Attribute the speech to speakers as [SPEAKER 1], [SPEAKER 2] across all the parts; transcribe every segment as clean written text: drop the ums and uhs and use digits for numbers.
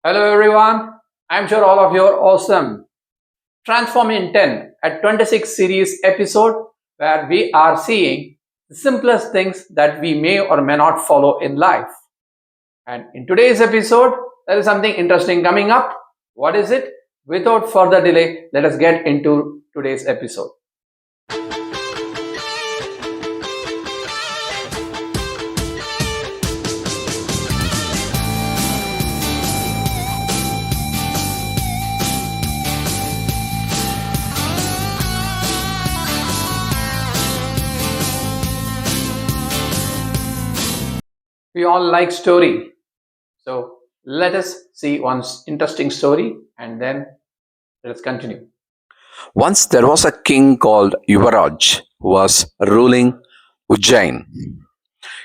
[SPEAKER 1] Hello everyone, I'm sure all of you are awesome. Transform in 10 at 26 series episode where we are seeing the simplest things that we may or may not follow in life. And in today's episode, there is something interesting coming up. What is it? Without further delay, let us get into today's episode. We all like story. So let us see one interesting story and then let us continue.
[SPEAKER 2] Once there was a king called Yuvaraj who was ruling Ujjain.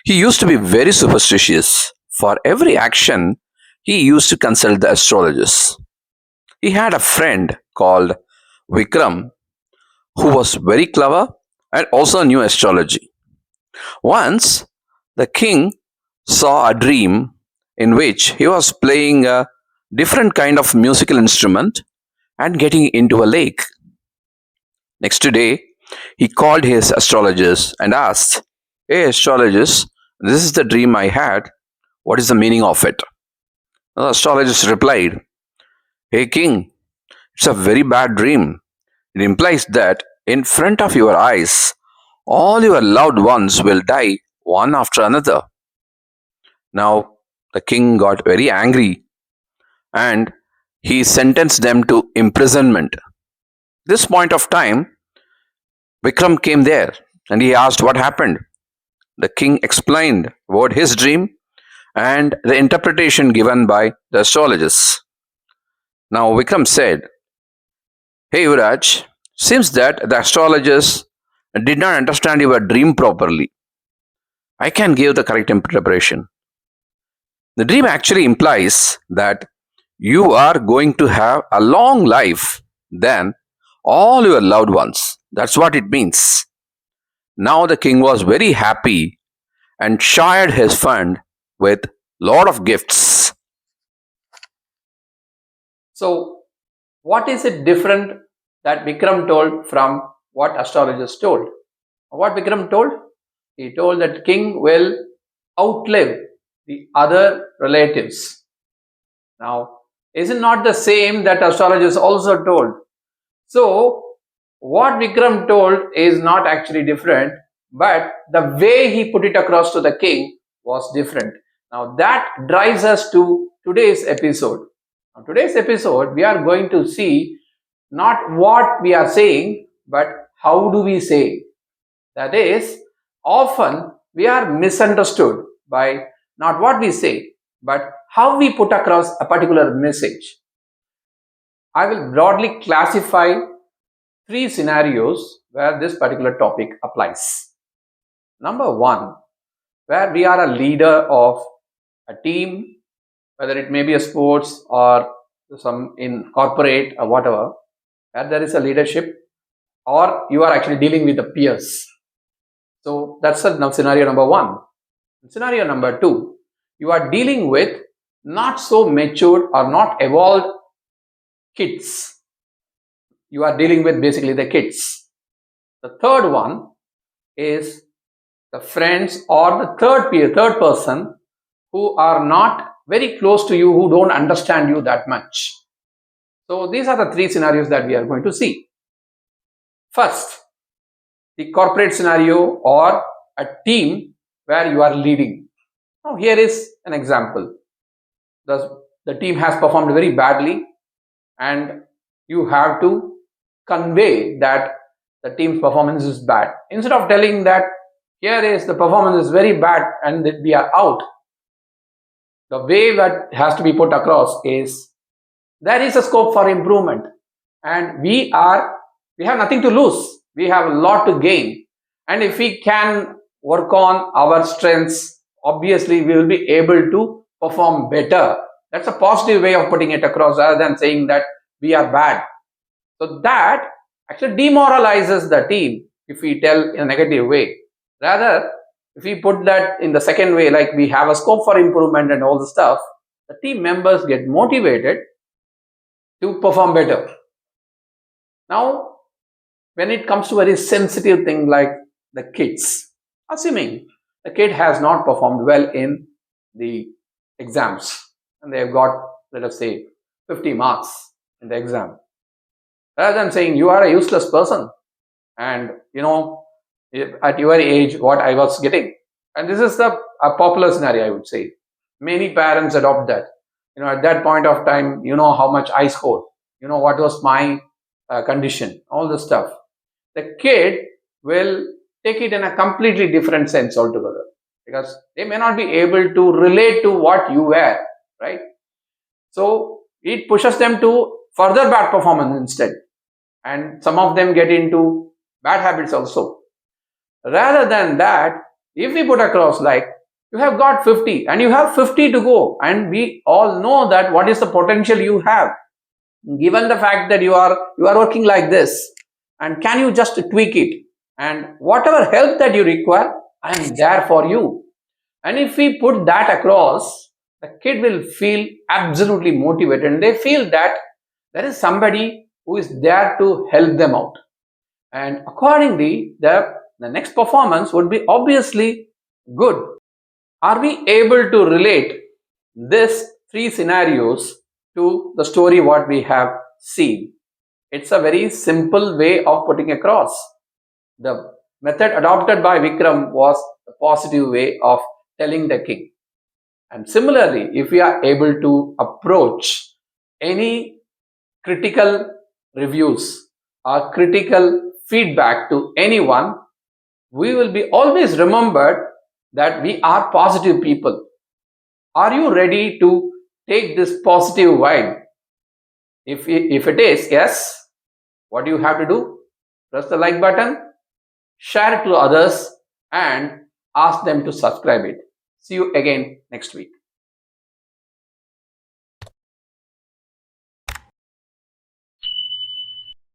[SPEAKER 2] He used to be very superstitious. For every action, he used to consult the astrologers. He had a friend called Vikram who was very clever and also knew astrology. Once, the king saw a dream in which he was playing a different kind of musical instrument and getting into a lake. Next day, he called his astrologers and asked, "Hey, astrologers, this is the dream I had. What is the meaning of it?" The astrologers replied, "Hey, king, it's a very bad dream. It implies that in front of your eyes, all your loved ones will die one after another." Now, the king got very angry and he sentenced them to imprisonment. This point of time, Vikram came there and he asked what happened. The king explained about his dream and the interpretation given by the astrologers. Now Vikram said, "Hey Yuvraj, seems that the astrologers did not understand your dream properly. I can give the correct interpretation. The dream actually implies that you are going to have a long life than all your loved ones. That's what it means." Now the king was very happy and shared his fund with lot of gifts.
[SPEAKER 1] So, what is it different that Vikram told from what astrologers told? What Vikram told? He told that king will outlive the other relatives. Now, is it not the same that astrologers also told? So, what Vikram told is not actually different, but the way he put it across to the king was different. Now, that drives us to today's episode. Now, today's episode, we are going to see not what we are saying, but how do we say. That is, often we are misunderstood by not what we say, but how we put across a particular message. I will broadly classify three scenarios where this particular topic applies. Number one, where we are a leader of a team, whether it may be a sports or some in corporate or whatever, where there is a leadership, or you are actually dealing with the peers. So that's scenario number one. Scenario number two, you are dealing with not so matured or not evolved kids. You are dealing with basically the kids. The third one is the friends or the third person who are not very close to you, who don't understand you that much. So these are the three scenarios that we are going to see. First, the corporate scenario or a team where you are leading. Now here is an example. The team has performed very badly and you have to convey that the team's performance is bad. Instead of telling that here is the performance is very bad and that we are out, the way that has to be put across is there is a scope for improvement and we have nothing to lose. We have a lot to gain. And if we can work on our strengths, obviously we will be able to perform better. That's a positive way of putting it across rather than saying that we are bad. So that actually demoralizes the team if we tell in a negative way. Rather, if we put that in the second way, like we have a scope for improvement and all the stuff, the team members get motivated to perform better. Now, when it comes to very sensitive thing like the kids, assuming the kid has not performed well in the exams and they have got, let us say, 50 marks in the exam, rather than saying you are a useless person and at your age what I was getting, and this is a popular scenario, I would say. Many parents adopt that. At that point of time, how much I scored, what was my condition, all this stuff. The kid will take it in a completely different sense altogether, because they may not be able to relate to what you were, right? So it pushes them to further bad performance instead, and some of them get into bad habits also. Rather than that, if we put across like, you have got 50 and you have 50 to go, and we all know that what is the potential you have, given the fact that you are working like this, and can you just tweak it, and whatever help that you require, I am there for you. And if we put that across, the kid will feel absolutely motivated, and they feel that there is somebody who is there to help them out, and accordingly the next performance would be obviously good. Are we able to relate this three scenarios to the story what we have seen? It's a very simple way of putting across. The method adopted by Vikram was the positive way of telling the king. And similarly, if we are able to approach any critical reviews or critical feedback to anyone, we will be always remembered that we are positive people. Are you ready to take this positive vibe? If it is yes, what do you have to do? Press the like button, share it to others, and ask them to subscribe it. See you again next week.